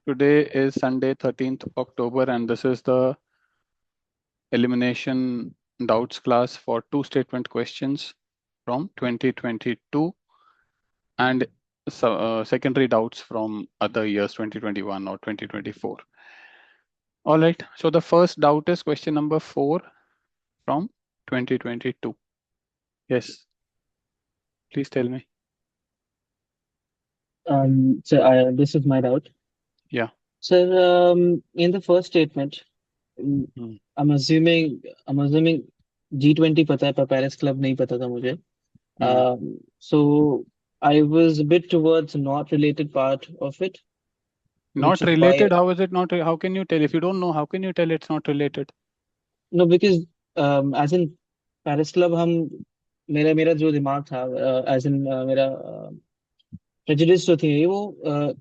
Today is Sunday, 13th October, and this is the elimination doubts class for two statement questions from 2022 and secondary doubts from other years, 2021 or 2024. All right, so the first doubt is question number 4 from 2022. Yes, please tell me. This is my doubt. Yeah. So, in the first statement, mm, Hmm. I'm assuming G20 पता है पर Paris Club नहीं पता था मुझे. Hmm. So I was a bit towards not related part of it, which Not is why related? How is it not? How can you tell? If you don't know, how can you tell it's not related? no because as in Paris Club हम मेरा मेरा जो दिमाग था as in मेरा prejudice जो थी वो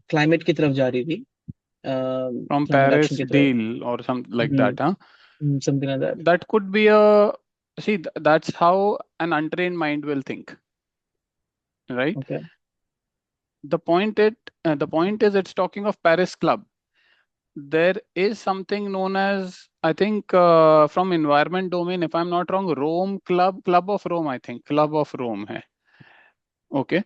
climate की तरफ जा रही थी From climate action Paris की तरफ. deal or something like hmm, that, huh? something like that. That could be a, see, that's how an untrained mind will think, right? Okay. The point is it's talking of Paris Club. There is something known as, I think, from environment domain, if I'm not wrong, Rome Club, Club of Rome, I think, Club of Rome है. Okay.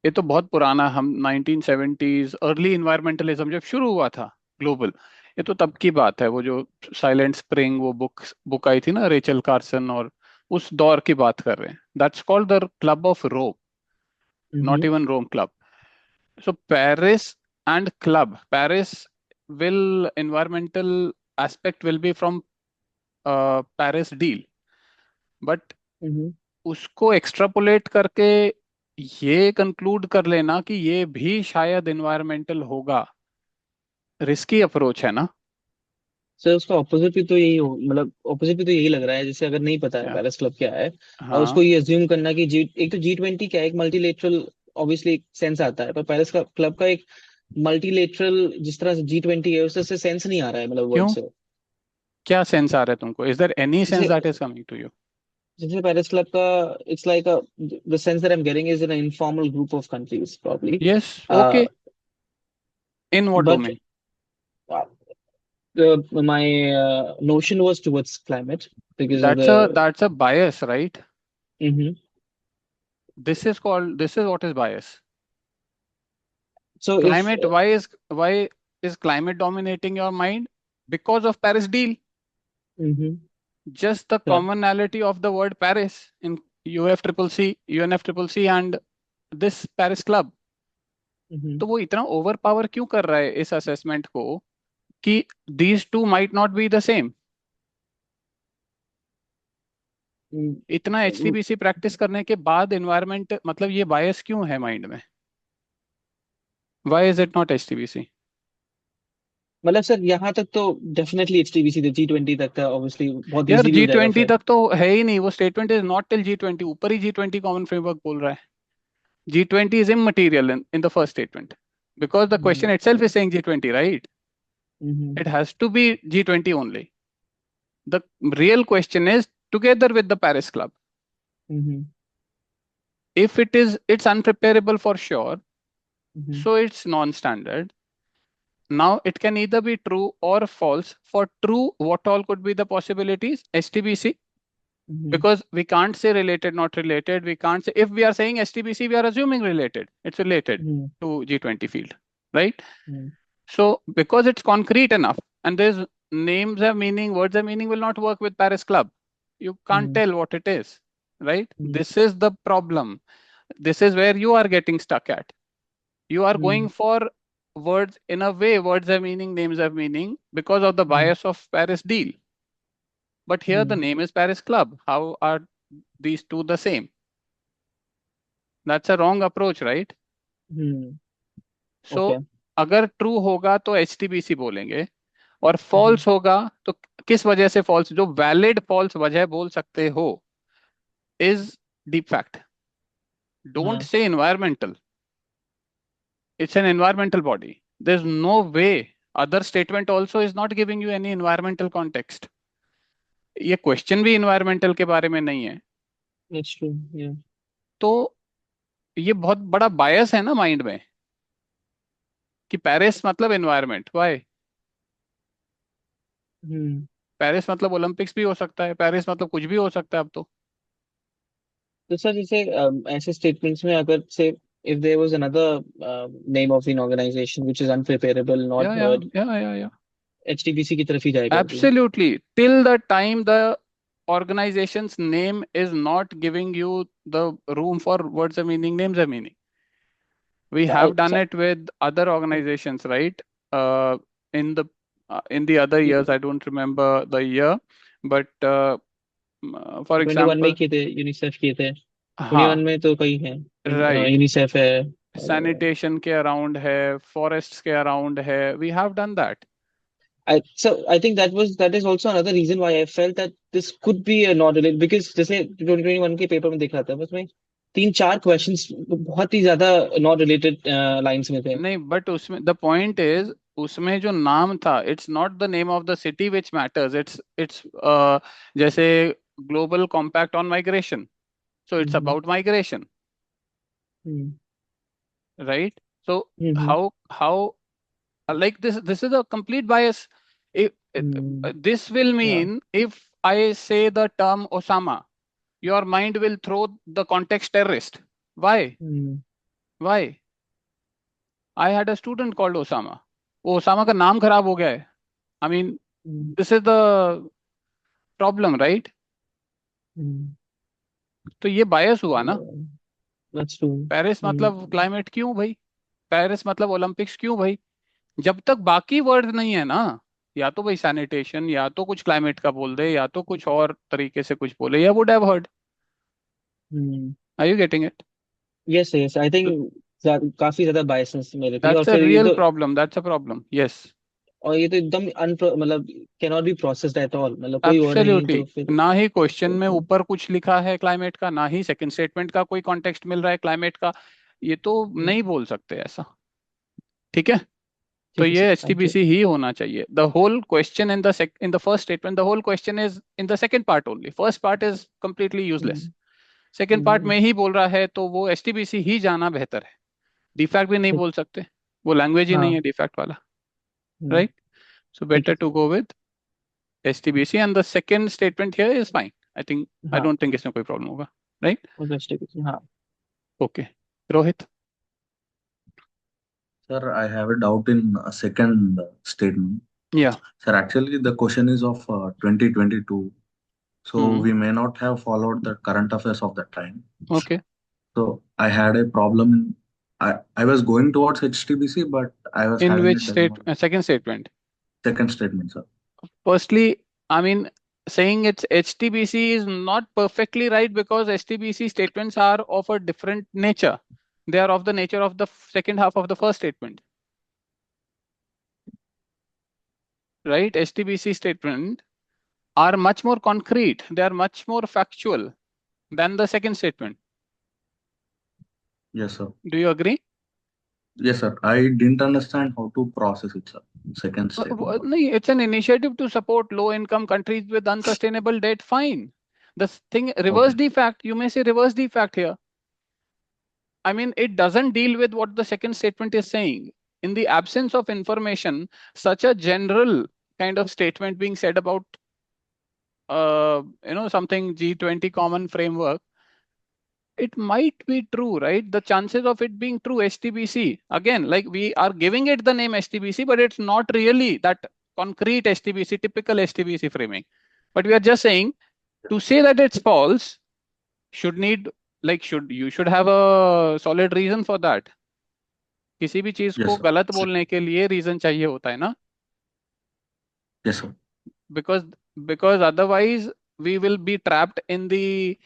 ये तो बहुत पुराना, हम 1970s early इन्वायरमेंटलिज्म जब शुरू हुआ था ग्लोबल, ये तो तब की बात है। वो जो साइलेंट स्प्रिंग, वो बुक आई थी ना, रेचल कार्सन, और उस दौर की बात कर रहे हैं। That's called the club of Rome, not Mm-hmm. Even Rome club. So Paris and club, Paris will environmental aspect will be from Paris deal, but Mm-hmm. उसको एक्सट्रापोलेट करके ये कंक्लूड कर लेना कि ये भी शायद इन्वायरमेंटल होगा, रिस्की अप्रोच है ना। सर उसका ऑपोजिट भी तो यही हो मतलब ऑपोजिट भी तो यही लग रहा है जैसे अगर नहीं पता है क्या? पेरिस क्लब क्या है और उसको हाँ, ये अज्यूम करना कि जी एक तो G20 क्या है एक मल्टीलेटरल ऑब्वियसली एक सेंस आता है पर पेरिस का क्लब का एक मल्टीलेटरल जिस तरह से G20 है उससे सेंस नहीं आ रहा है मतलब वर्ड क्यों? से. क्या सेंस आ रहा है तुमको? इज देयर एनी सेंस जैसे that is coming to you? जैसे पेरिस क्लब का it's like a the sense that I am getting is in informal group of countries probably yes, okay, in what but domain? my notion was towards climate because of that's a bias, right? the. This is what is bias. So if Climate, why is climate dominating your mind? Because of Paris deal. mm-hmm, Just the sure, commonality of the word Paris in UFCCC, UNFCCC and this Paris Club. mm-hmm, तो वो इतना over power क्यों कर रहा है इस assessment को कि these two might not be the same? mm, इतना एचटीबीसी प्रैक्टिस करने के बाद एनवायरमेंट, मतलब ये बायस क्यों है माइंड में? Why is it not HTBC? मतलब सर यहाँ तक तो डेफिनेटली HTBC थे G20 तक था ऑब्वियसली बहुत यार इजीली जी हो जाएगा ट्वेंटी फिर. तक तो है ही नहीं, वो statement is not till G20, ऊपर ही G20 कॉमन फ्रेमवर्क बोल रहा है। G20 is immaterial in the first statement because the hmm, question itself is saying G20, right? Hmm, It has to be G20 only. The real question is together with the Paris Club. Hmm, If it is, it's unpreparable for sure, hmm, so it's non-standard. Now it can either be true or false. For true, what all could be the possibilities? STBC, hmm, because we can't say related, not related. We can't say, if we are saying STBC, we are assuming related. It's related hmm, to G20 field, right? Hmm, So because it's concrete enough and there's names have meaning, words have meaning will not work with Paris Club. You can't hmm, tell what it is, right? Hmm, This is the problem. This is where you are getting stuck at. You are hmm, going for words in a way, words have meaning, names have meaning because of the hmm, bias of Paris deal. But here the hmm, name is Paris Club. How are these two the same? That's a wrong approach, right? Hmm, So okay. अगर true होगा तो एचटीबीसी बोलेंगे, और हम्म, false होगा तो किस वजह से फॉल्स, जो वैलिड फॉल्स वजह बोल सकते हो इज डीप फैक्ट। डोंट हाँ. Say environmental, it's an environmental body, there is no way. Other statement also is not giving you any environmental context. ये क्वेश्चन भी इन्वायरमेंटल के बारे में नहीं है। That's true. Yeah. तो ये बहुत बड़ा बायस है ना माइंड में, कि पेरिस मतलब एनवायरनमेंट, वाई? हम्म। पेरिस मतलब ओलंपिक्स भी हो सकता है, पेरिस मतलब कुछ भी हो सकता है अब तो। तो सर जैसे ऐसे स्टेटमेंट्स में अगर से if there was another name of an organization which is unpreparable, not या HTBC की तरफ ही जाएगा वो। Absolutely. Till the time the organization's name is not giving you the room for words a meaning, names a meaning. We have done sir it with other organizations, right? Uh, in the in the other ये years, I don't remember the year, but for 21 में ही example, किए थे, UNICEF किए थे। 21 हाँ, में तो कई हैं, right. यूनिसेफ है। और Sanitation के around है, forests के around है. We have done that. I think that is also another reason why I felt that this could be a not related, because जैसे 2021 के पेपर में दिख रहा था, उसमें तीन चार क्वेश्चंस बहुत ही ज्यादा नॉट रिलेटेड लाइंस में थे। नहीं, बट उसमें द पॉइंट इज, उसमें जो नाम था, it's not the name of the city which matters, it's जैसे global compact on migration, so it's hmm. About migration, hmm. Right? So hmm. How like this is a complete bias. Hmm. This will या। mean if I say the term Osama, your mind will throw the context terrorist. Hmm. Why? I had a student called Osama. वो Osama का नाम खराब हो गया है. I mean, hmm. this is the problem, right? हम्म। तो ये बायस हुआ ना. That's true. पेरिस हम्म। मतलब क्लाइमेट क्यों भाई? पेरिस मतलब ओलंपिक्स क्यों भाई? जब तक बाकी वर्ड नहीं है ना, या तो भाई सैनिटेशन, या तो कुछ क्लाइमेट का बोल दे, या तो कुछ और तरीके से कुछ बोले, या would have heard. Hmm. Are you getting it? Yes yes, I think काफी ज्यादा बायसेस मेरे भी, और दैट्स अ फिर ये रियल तो, problem, that's a problem, yes. और ये तो एकदम मतलब cannot be processed at all, मतलब कोई और नहीं एब्सोल्युटली. तो फिर। ना ही क्वेश्चन में ऊपर कुछ लिखा है क्लाइमेट का, ना ही सेकंड स्टेटमेंट का कोई कॉन्टेक्स्ट मिल रहा है क्लाइमेट का. ये तो नहीं बोल सकते ऐसा. ठीक है. तो ठीक है ये sir, H T thank B you. C ही होना चाहिए. The whole question in the first statement, the whole question is in the second part only. First part is completely useless. Second part hmm. में ही बोल रहा है, तो वो एच टी बी सी ही जाना बेहतर है. डिफैक्ट भी नहीं ठीक। बोल सकते, वो लैंग्वेज ही नहीं हाँ। है डिफैक्ट वाला. हम्म। राइट. सो ठीक बेटर है to go with H T B C, and the second statement here is fine. I हाँ। डोंट थिंक इसमें कोई प्रॉब्लम होगा. राइट. बस ठीक है हाँ। Okay. Rohit. Sir, I have a doubt in a second statement. या. Sir, actually, the question is of 2022. So hmm. we may not have followed the current affairs of that time. Okay. So I had a problem in, I was going towards HTBC, but I was in having a which state, dilemma. Second statement? Second statement, sir. Firstly, I mean, saying it's HTBC is not perfectly right, because HTBC statements are of a different nature. They are of the nature of the second half of the first statement, right? HTBC statement are much more concrete. They are much more factual than the second statement. Yes, sir. Do you agree? Yes, sir. I didn't understand how to process it, sir. Second statement. No, it's an initiative to support low-income countries with unsustainable debt. Fine. The thing, reverse Okay. defect. You may say reverse defect here. I mean, it doesn't deal with what the second statement is saying. In the absence of information, such a general kind of statement being said about, something G20 common framework, it might be true, right? The chances of it being true, HTBC, again, like we are giving it the name HTBC, but it's not really that concrete HTBC, typical HTBC framing. But we are just saying, to say that it's false should need, like, you should have a solid reason for that. किसी भी चीज को Yes, sir. गलत बोलने के लिए reason चाहिए होता है ना. Yes, sir. Because because otherwise we will be trapped in the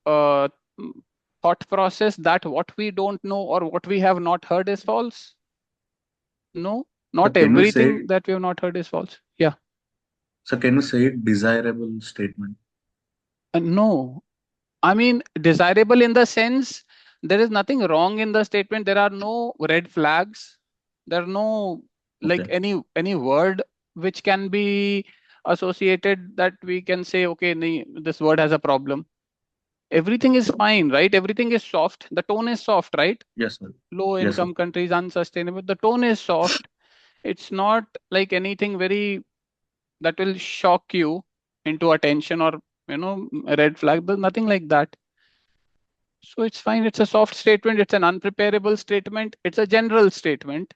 uh, thought process that what we don't know or what we have not heard is false. No, So not can we say, everything that we have not heard is false. Yeah. so can we say it desirable statement? No, I mean, desirable in the sense there is nothing wrong in the statement. There are no red flags. There are no, like, Okay. any word which can be associated that we can say, okay, this word has a problem. everything is fine, right? Everything is soft. The tone is soft, right? Yes, sir. Low Yes, sir. income countries, unsustainable. The tone is soft. It's not like anything very that will shock you into attention or, a red flag. There's nothing like that. So it's fine. It's a soft statement. It's an unpreparable statement. It's a general statement.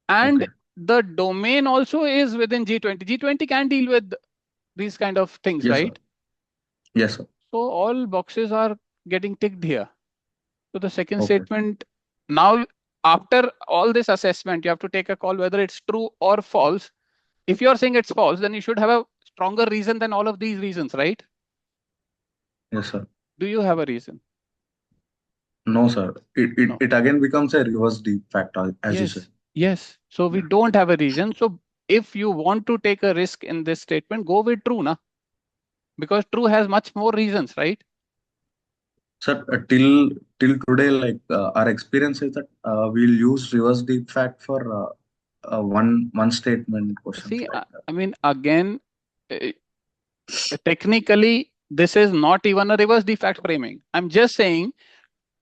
And Okay. the domain also is within G20. G20 can deal with these kind of things, Yes, sir. right? Yes, sir. So all boxes are getting ticked here. So the second Okay. statement, now after all this assessment, you have to take a call whether it's true or false. If you're saying it's false, then you should have a stronger reason than all of these reasons, right? Yes, sir. Do you have a reason? No, sir. No. It again becomes a reverse deep factor, as you said. Yes. Yes. So we Yeah. don't have a reason. So if you want to take a risk in this statement, go with true, na? Because true has much more reasons, right? Sir, till today, like our experience is that we'll use reverse deep fact for one statement questions See, like I mean, again, uh, technically, this is not even a reverse defect framing. I'm just saying,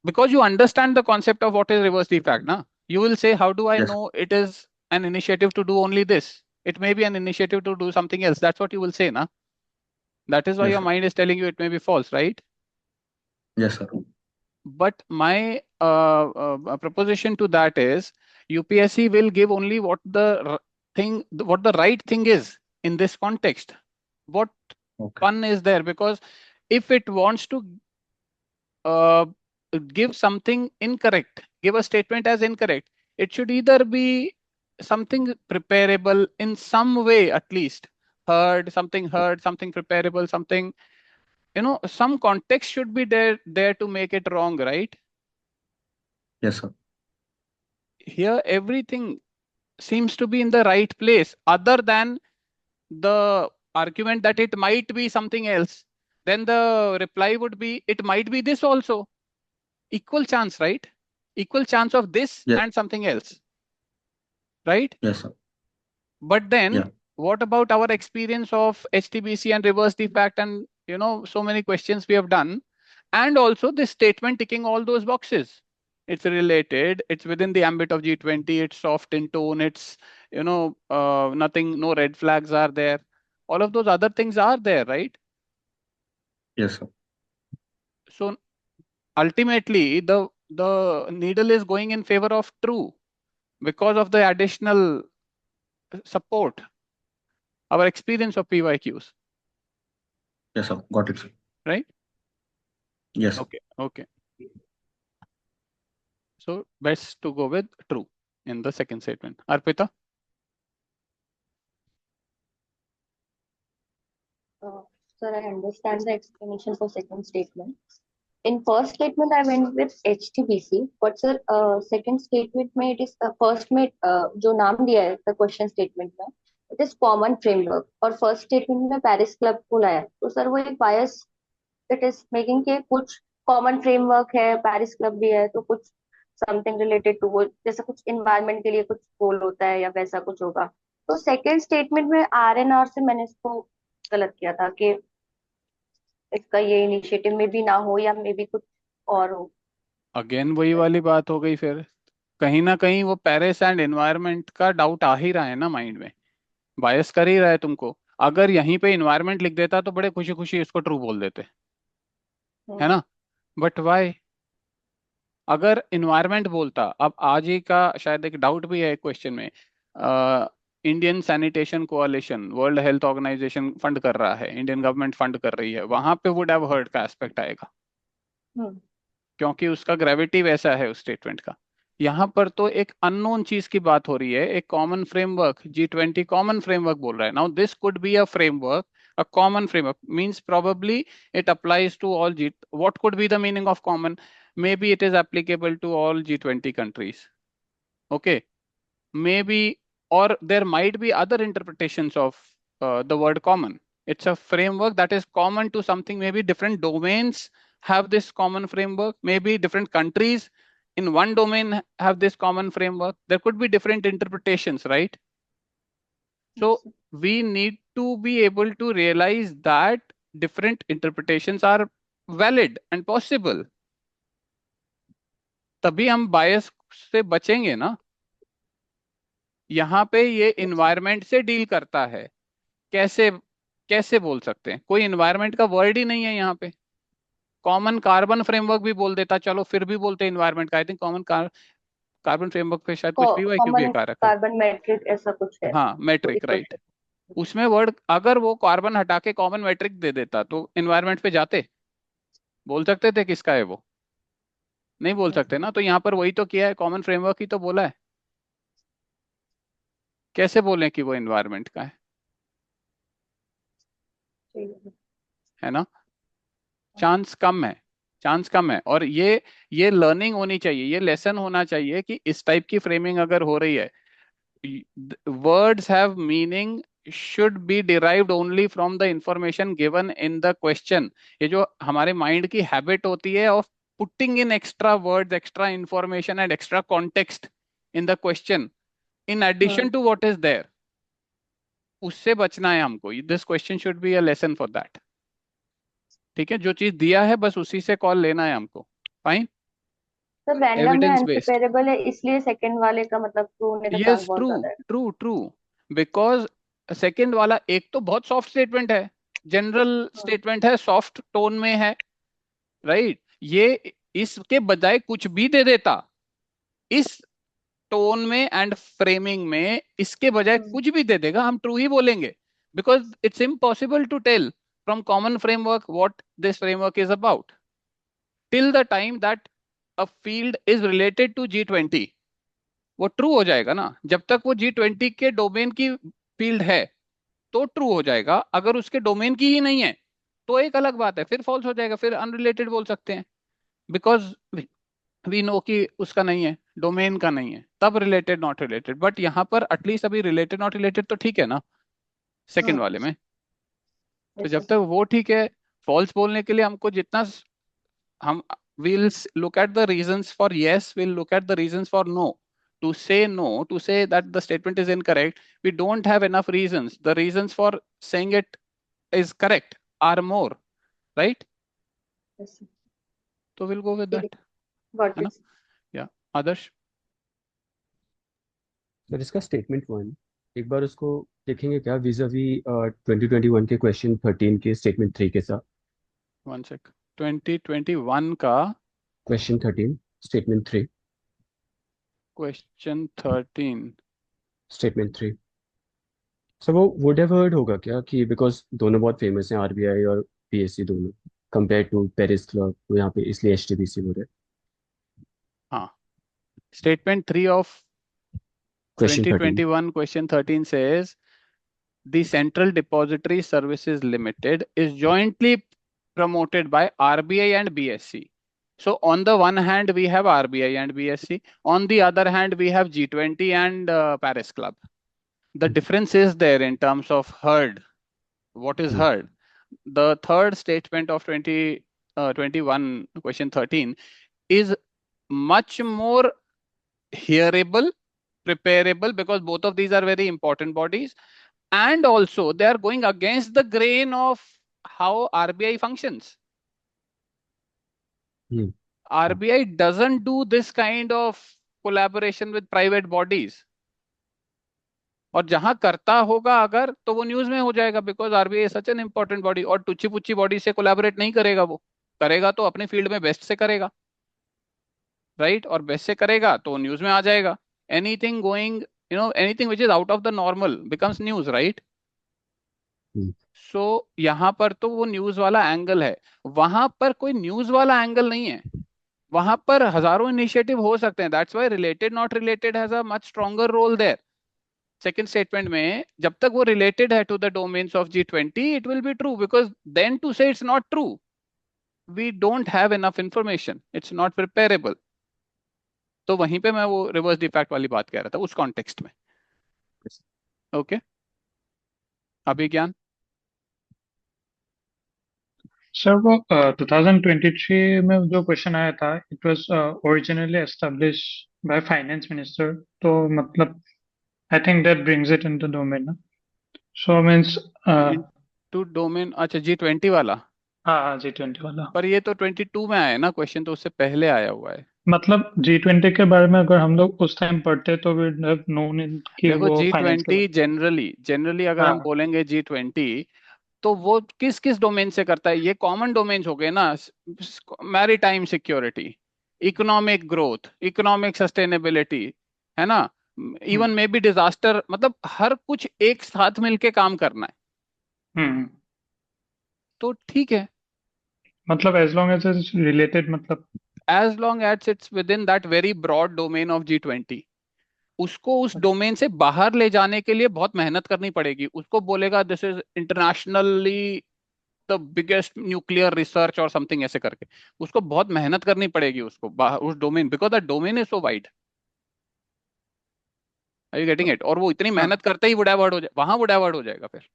because you understand the concept of what is reverse defect, na? You will say, how do I yes, know it is an initiative to do only this? It may be an initiative to do something else. That's what you will say, na? That is why yes, your sir. mind is telling you it may be false, right? Yes, sir. But my proposition to that is UPSC will give only what what the right thing is in this context. What Okay. fun is there? Because if it wants to uh, give something incorrect, give a statement as incorrect, it should either be something preparable in some way, at least heard, something preparable, something, some context should be there to make it wrong, right? Yes, sir. Here, everything seems to be in the right place, other than the argument that it might be something else. Then the reply would be, it might be this also. Equal chance, right? Equal chance of this Yeah. and something else, right? Yes, sir. But then Yeah. what about our experience of HTBC and reverse defect and, so many questions we have done, and also this statement ticking all those boxes? It's related, it's within the ambit of G20, it's soft in tone, it's, nothing, no red flags are there. All of those other things are there, right? Yes, sir. So ultimately, the needle is going in favor of true because of the additional support, our experience of PYQs, Yes, sir. Got it, sir. right? Yes, sir. Okay, okay. So best to go with true in the second statement. Arpita? Uh, Sir, I understand the explanation for second statement. In first statement, I went with HTBC, but sir, second statement में it is first में जो नाम दिया है the question statement में it is common framework और first statement में Paris Club को लाया तो सर वो एक bias it is making के कुछ common framework है Paris Club भी है तो कुछ something related to वो जैसे कुछ environment के लिए कुछ goal होता है या वैसा कुछ होगा तो second statement में RNR से मैंने इसको गलत किया था कि इसका ये इनिशिएटिव में भी ना हो या मे भी कुछ और हो अगेन वही वाली बात हो गई फिर, कहीं ना कहीं वो पेरिस एंड एनवायरनमेंट का डाउट आ ही रहा है ना माइंड में, बायस कर ही रहा है तुमको। अगर यहीं पे इन्वायरमेंट लिख देता तो बड़े खुशी खुशी इसको ट्रू बोल देते, है ना? But why? अगर इन्वायरमेंट बोलता, अब आज ही का शायद एक डाउट भी है क्वेश्चन में, Indian sanitation कोalition world health organisation fund कर रहा है, इंडियन गवर्नमेंट फंड कर रही है, वहां पे वुड हैव हर्ड का एस्पेक्ट आएगा, क्योंकि उसका ग्रेविटी वैसा है उस स्टेटमेंट का। यहाँ पर तो एक अननोन चीज की बात हो रही है, एक common framework, G20 common framework बोल रहा है। Now this could be a framework, a common framework means probably it applies to all what could be the meaning of common? Maybe it is applicable to all G20 countries, okay? Maybe, or there might be other interpretations of the word common. It's a framework that is common to something. Maybe different domains have this common framework, maybe different countries in one domain have this common framework. There could be different interpretations, right? So we need to be able to realize that different interpretations are valid and possible, तभी हम बायस से बचेंगे ना। यहाँ पे ये environment से deal करता है। कैसे कैसे बोल सकते हैं, कोई इन्वायरमेंट का वर्ड ही नहीं है यहाँ पे। कॉमन कार्बन फ्रेमवर्क भी बोल देता, चलो फिर भी बोलते इन्वायरमेंट का। I think common carbon framework पे शायद कुछ पीवाई क्यू भी कॉमन एक आ रखा है। कार्बन मैट्रिक ऐसा कुछ है, हाँ, तो मेट्रिक, इसको राइट। उसमें वर्ड अगर वो कार्बन हटा के कॉमन मेट्रिक दे देता तो इन्वायरमेंट पे जाते, बोल सकते थे किसका है वो, नहीं बोल सकते ना। तो यहाँ पर वही तो किया है, कॉमन फ्रेमवर्क ही तो बोला है। कैसे बोलें कि वो इन्वायरमेंट का है ना। चांस कम है, चांस कम है। और ये लर्निंग होनी चाहिए, ये लेसन होना चाहिए कि इस टाइप की फ्रेमिंग अगर हो रही है, words have meaning should be derived only from the information given in the question। ये जो हमारे माइंड की हैबिट होती है of putting in extra words, extra information and extra context in the question in addition to what is there, उससे बचना है हमको। This question should be a lesson for that. ठीक है, जो चीज दिया है बस उसी से कॉल लेना है हमको। फाइन। सर रैंडम है, एविडेंस बेस्ड। अनप्रिपेरेबल है, इसलिए सेकंड वाले का मतलब ट्रू होने का चांस यस, बहुत ट्रू, ज्यादा है। True, true. बिकॉज सेकंड वाला एक तो बहुत सॉफ्ट स्टेटमेंट है, जनरल हाँ, स्टेटमेंट है, सॉफ्ट टोन में है, राइट। ये इसके बजाय कुछ भी दे देता, इस टोन में एंड फ्रेमिंग में इसके बजाय हम्म, कुछ भी दे देगा, हम ट्रू ही बोलेंगे। Because it's impossible to tell from common framework what this framework is about till the time that a field is related to G20। वो ट्रू हो जाएगा ना, जब तक वो G20 के डोमेन की फील्ड है तो ट्रू हो जाएगा। अगर उसके डोमेन की ही नहीं है तो एक अलग बात है, फिर फॉल्स हो जाएगा, फिर अनरिलेटेड बोल सकते हैं। बिकॉज वी नो कि उसका नहीं है, डोमेन का नहीं है, तब रिलेटेड नॉट रिलेटेड। बट यहाँ पर एटलीस्ट अभी रिलेटेड नॉट रिलेटेड तो ठीक है ना, सेकंड वाले में। तो यस जब तक सर। वो ठीक है, फॉल्स बोलने के लिए हमको जितना हम we'll look at the reasons for yes, we'll look at the reasons for no. To say no, to say that the statement is incorrect, we don't have enough reasons. The reasons for saying it is correct are more, right? Yes sir, So we'll go with ठीक है, that, got है it. ना। Yeah, Adarsh, sir इसका statement one एक बार उसको देखेंगे क्या विजावी 2021 के क्वेश्चन 13 के स्टेटमेंट थ्री के साथ। 1 sec। 2021 का question 13 statement three. Question 13। Statement three sir वो वुड हैव हर्ड होगा क्या कि बिकॉज दोनों बहुत फेमस हैं आरबीआई और पीएससी दोनों कंपेयर टू पेरिस क्लब, तो यहाँ पे इसलिए एचटीबीसी बोल रहे। हाँ, statement 3 of question 13 2021 question 13 says the Central Depository Services Limited is jointly promoted by RBI and BSC. So on the one hand, we have RBI and BSC. On the other hand, we have G20 and Paris Club. The difference is there in terms of herd. What is herd? The third statement of 2021 question 13 is much more hearable, preparable, because both of these are very important bodies, and also they are going against the grain of how RBI functions. RBI doesn't do this kind of collaboration with private bodies, और जहां करता होगा अगर तो वो news में हो जाएगा, because RBI such an important body. और टुच्ची पुच्ची बॉडी से कोलैबोरेट नहीं करेगा, वो करेगा तो अपने फील्ड में बेस्ट से करेगा, राइट। और बेस्ट से करेगा तो न्यूज में आ जाएगा। Anything going, anything which is out of the normal becomes news, right. So यहाँ पर तो वो न्यूज वाला एंगल है, वहां पर कोई न्यूज वाला एंगल नहीं है। वहां पर हजारों इनिशिएटिव हो सकते हैं, that's why related not related has a much stronger role there. Second statement में जब तक वो रिलेटेड है to the domains of G20, it will be true, because then to say it's not true, we don't have enough information, it's not preparable. तो वहीं पे मैं वो रिवर्स डिफैक्ट वाली बात कह रहा था उस कॉन्टेक्स्ट में। ओके, अभी ज्ञान। सर वो 2023 में जो क्वेश्चन आया था, it was originally establish by finance minister, तो मतलब I think that brings it into domain ना। सो मींस टू डोमेन, अच्छा G20 वाला। हाँ G20 वाला। पर ये तो 22 में आया है ना क्वेश्चन, तो उससे पहले आया हुआ है। मतलब G20 के बारे में अगर हम लोग उस टाइम पढ़ते तो वी हैव नोन कि देखो वो फाइनेंस के G20 बारे में। जनरली अगर हम हाँ। बोलेंगे G20, तो वो किस किस डोमेन से करता है? ये कॉमन डोमेन्स हो गए ना, maritime security, economic growth, economic sustainability, है ना, even hmm may be disaster, मतलब हर कुछ एक साथ मिलके काम करना है, हम्म। तो ठीक है। मतलब as long as it's related, मतलब। As long as it's within that very broad domain of G20, उसको उस डोमेन से बाहर ले जाने के लिए बहुत मेहनत करनी पड़ेगी। उसको बोलेगा this is internationally the biggest nuclear research और समथिंग ऐसे करके, उसको बहुत मेहनत करनी पड़ेगी उसको बाहर उस domain, because the domain is so wide. Are you getting it? और वो इतनी हाँ। मेहनत करते ही वो डाइवर्ट हो जाए, वहां वो डाइवर्ट हो जाएगा फिर।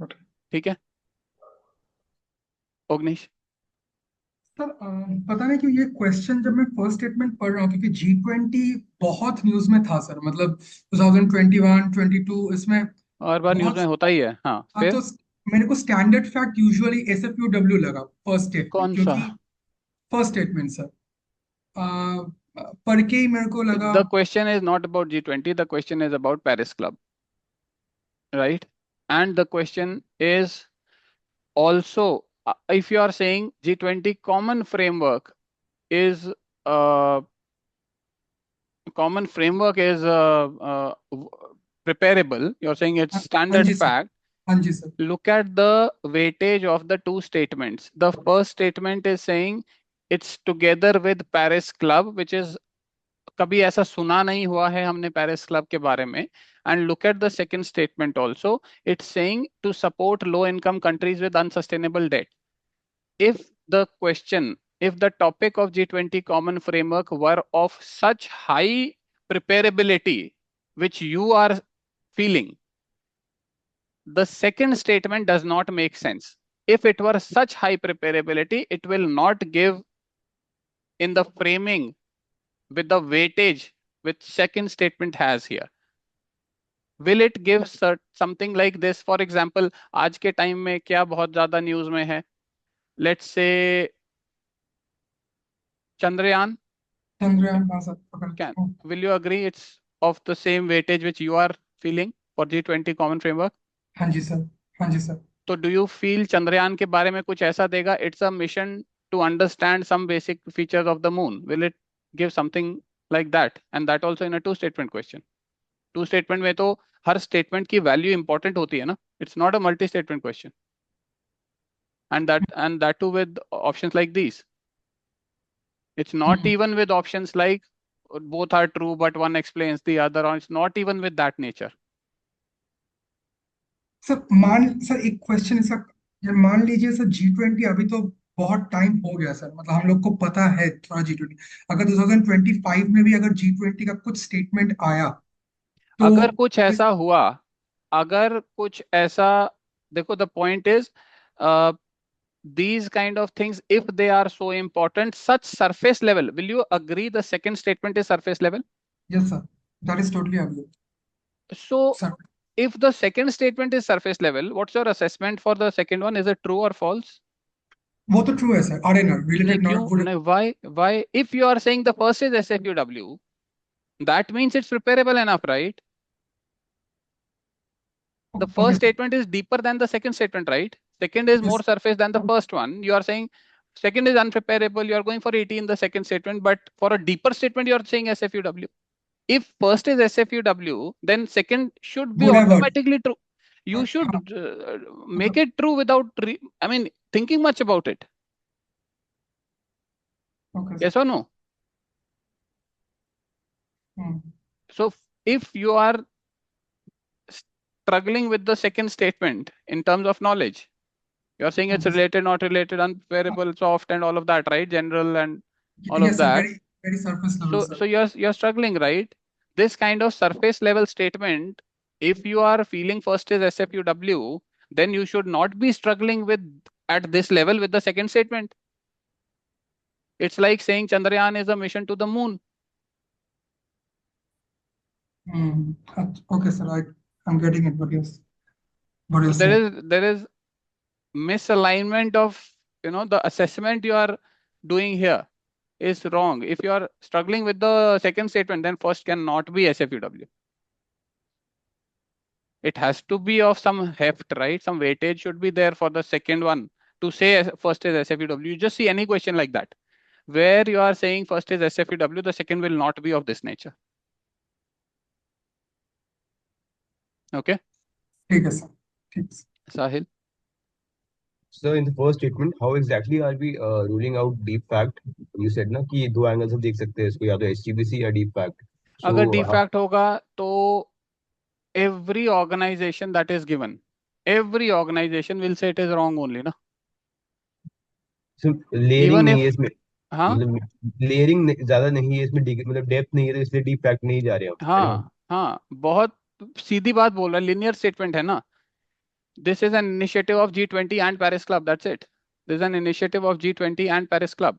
okay। ठीक है ओगनीश। सर पता नहीं क्यों ये क्वेश्चन जब मैं फर्स्ट स्टेटमेंट पढ़ रहा हूँ, क्योंकि G20 बहुत न्यूज में था सर, मतलब 2021 22 इसमें और बार न्यूज बहुत। में होता ही है, हाँ हाँ, फिर। तो मेरे को स्टैंडर्ड फैक्ट यूजुअली SFUW लगा फर्स्ट स्टेटमेंट, कौन सा? क्योंकि फर्स्ट स्टेटमेंट सर पढ़ के ही मेरे को लगा। The question is not about G20, the question is about Paris club, right? And the question is also, if you are saying G20 common framework is uh, preparable, you're saying it's हाँ हाँ standard जी sir. fact. हाँ जी sir. Look at the weightage of the two statements. The first statement is saying it's together with Paris Club, which is कभी ऐसा सुना नहीं हुआ है हमने पेरिस क्लब के बारे में. And look at the second statement also. It's saying to support low income countries with unsustainable debt. If the question, if the topic of G20 common framework were of such high preparability, which you are feeling, the second statement does not make sense. If it were such high preparability, it will not give in the framing with the weightage which second statement has here. Will it give something like this? For example, आज के time में क्या बहुत ज्यादा news में है? Let's say Chandrayaan. Chandrayaan, हाँ sir पकड़। Can will you agree it's of the same weightage which you are feeling for G20 common framework? हाँ जी सर। हाँ जी सर। तो do you feel चंद्रयान के बारे में कुछ ऐसा देगा? It's a mission to understand some basic features of the moon. Will it give something like that? And that also in a two statement question. Two statement में तो हर statement की value important होती है ना. It's not a multi statement question. And that too with options like these. It's not hmm, even with options like both are true but one explains the other, or it's not even with that nature. Sir एक question इसका, ये मान लीजिए sir G20 अभी तो बहुत time हो गया सर, मतलब हम लोग को पता है थोड़ा G20, अगर 2025 में भी अगर G20 का कुछ स्टेटमेंट आया तो अगर कुछ ऐसा हुआ, अगर कुछ ऐसा, देखो the point is these kind of things, if they are so important, such surface level, will you agree the second statement is surface level? Yes sir, that is totally agree So sir. if the second statement is surface level, what's your assessment for the second one? Is it true or false? वो तो true है sir, RNR नहीं related not क्यों good. नहीं, why if you are saying the first is SFUW, that means it's preparable enough, right? The okay first statement is deeper than the second statement, right? Second is more yes. surface than the first one. You are saying second is unpreparable. You are going for 80 in the second statement, but for a deeper statement, you are saying SFUW. If first is SFUW, then second should be would have word. automatically true. You should हाँ make मतलब it true without, thinking much about it. Okay sir. Yes or no? So if you are struggling with the second statement in terms of knowledge, you're saying it's related, not related, unpreparable, soft, and all of that, right? General and all of yes sir, that. Very very surface level So sir. you're struggling, right? This kind of surface level statement, if you are feeling first is SFUW, then you should not be struggling with at this level with the second statement. It's like saying Chandrayaan is a mission to the moon. Okay sir, I am getting it, what you So से। there is misalignment of, the assessment you are doing here is wrong. If you are struggling with the second statement, then first cannot be SFUW. It has to be of some heft, right? Some weightage should be there for the second one to say first is SFUW. You just see any question like that where you are saying first is SFUW, the second will not be of this nature. Okay. ठीक है sir, ठीक है sir. Sahil? So in the first statement, how exactly are we ruling out deep fact? You said ना कि दो angles से देख सकते हैं इसको, या तो HTBC या deep fact. अगर So deep fact होगा तो every organization that is given, every organization will say it is wrong only, na? so layering Even नहीं है if, इसमें, हाँ मतलब layering ज्यादा नहीं है इसमें, मतलब डेप्थ नहीं है, तो इसलिए deep fact नहीं जा रहे हम, है ना? हाँ, बहुत सीधी बात बोल रहा है, linear statement है ना. This is an initiative of G20 and Paris Club. That's it. This is an initiative of G20 and Paris Club.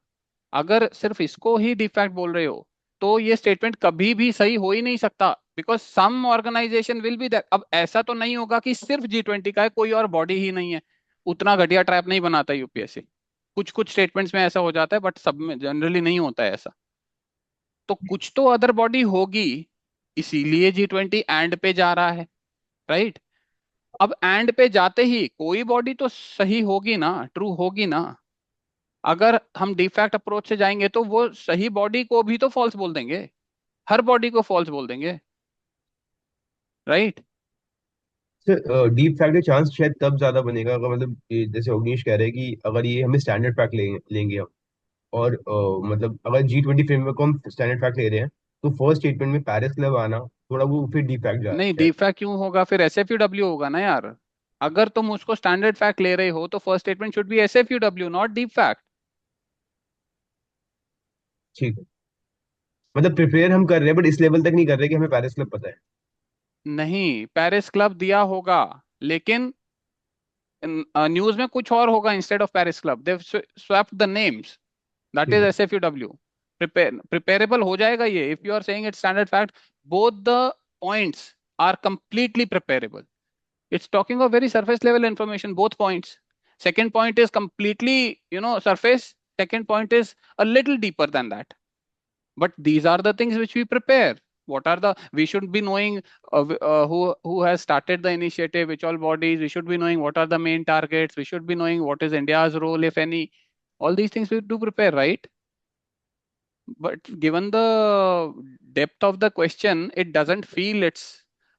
अगर सिर्फ इसको ही डिफैक्ट बोल रहे हो तो ये स्टेटमेंट कभी भी सही हो ही नहीं सकता, because some organisation will be that. अब ऐसा तो नहीं होगा कि सिर्फ G20 का है, कोई और बॉडी ही नहीं है. उतना घटिया ट्रैप नहीं बनाता यूपीएससी. कुछ कुछ स्टेटमेंट्स में ऐसा हो जाता है, बट सब में जनरली नहीं होता है ऐसा. तो कुछ तो अदर बॉडी होगी, इसीलिए G20 एंड पे जा रहा है, राइट? अब एंड पे जाते ही कोई बॉडी तो सही होगी ना, ट्रू होगी ना. अगर हम डिफैक्ट अप्रोच से जाएंगे तो वो सही बॉडी को भी तो फॉल्स बोल देंगे, हर बॉडी को फॉल्स बोल देंगे, राइट? डीप फैक्ट का चांस शायद तब ज्यादा बनेगा अगर, मतलब जैसे अवनीश कह रहे हैं कि अगर ये हमें स्टैंडर्ड फैक्ट लेंगे हम, और मतलब अगर G20 फ्रेमवर्क को हम स्टैंडर्ड फैक्ट ले रहे हैं, तो फर्स्ट स्टेटमेंट में पेरिस क्लब आना थोड़ा वो फिर डीप फैक्ट जा रहा है नहीं, शायद. डिफैक्ट क्यों होगा? फिर SFUW होगा ना यार. अगर तुम उसको स्टैंडर्ड फैक्ट ले रहे हो तो first statement should be SFUW, not deep fact. ठीक है, मतलब प्रिपेयर हम कर रहे हैं बट इस लेवल तक नहीं कर रहे कि हमें पेरिस क्लब पता है. नहीं, पेरिस क्लब दिया होगा, लेकिन न्यूज में कुछ और होगा instead of Paris club. They swapped the names. That is ठीक है. SFUW. प्रिपेरेबल हो जाएगा ये. If you are saying it's standard fact, both the points are completely preparable. It's talking of very surface level information, both points. Second point is completely, surface. Second point is a little deeper than that. But these are the things which we prepare. What are the, we should be knowing who has started the initiative, which all bodies. We should be knowing what are the main targets. We should be knowing what is India's role, if any. All these things we do prepare, right? But given the depth of the question, it doesn't feel it's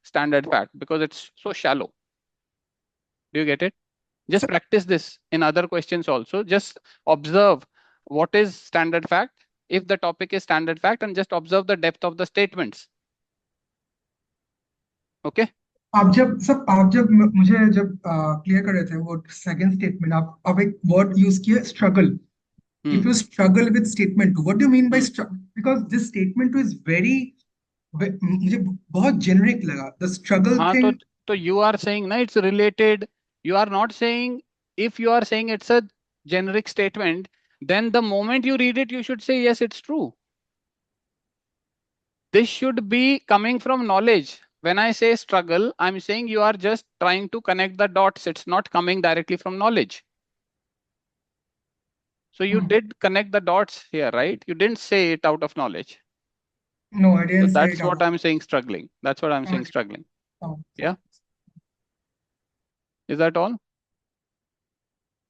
standard fact because it's so shallow. Do you get it? Just practice this in other questions also. Just observe what is standard fact, if the topic is standard fact, and just observe the depth of the statements. Okay? आप जब मुझे जब clear कर रहे थे वो second statement, आप एक वर्ड यूज किए, struggle. If you struggle with statement 2, what do you mean by struggle? Because this statement 2 is very, मुझे बहुत generic लगा. The struggle हाँ, thing. तो you are saying na it's related. You are not saying, if you are saying it's a generic statement, then the moment you read it, you should say yes, it's true. This should be coming from knowledge. When I say struggle, I'm saying you are just trying to connect the dots. It's not coming directly from knowledge. So you did connect the dots here, right? You didn't say it out of knowledge. No, I So didn't say that's it out what of. I'm saying, struggling. That's what I'm saying, Okay. struggling. Oh, Yeah. Is that all?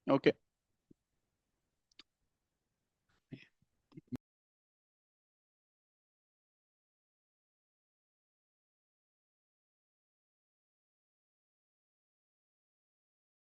Okay.